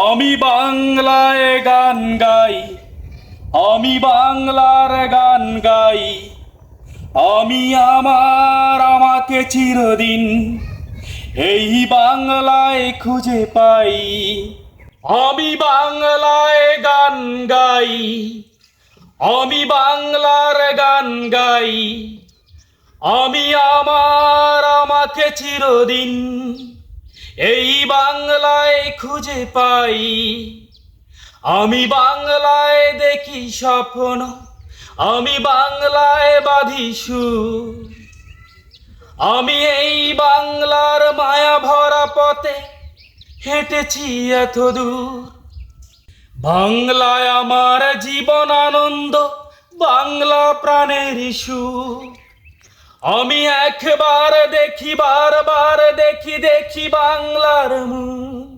আমি বাংলায় গান গাই, আমি বাংলার গান গাই, আমি আমাকে চিরদিন এই বাংলায় খুঁজে পাই। আমি বাংলায় গান গাই, আমি বাংলার গান গাই, আমি আমাকে চিরদিন এই বাংলায় খুঁজে পাই। আমি বাংলায় দেখি স্বপ্ন, আমি বাংলায় বাঁধি সুর, আমি এই বাংলার মায়া ভরা পথে হেঁটেছি এত দূর। বাংলায় আমার জীবন আনন্দ, বাংলা প্রাণের সুর। আমি একবার দেখি, বারবার দেখি বাংলার মুখ।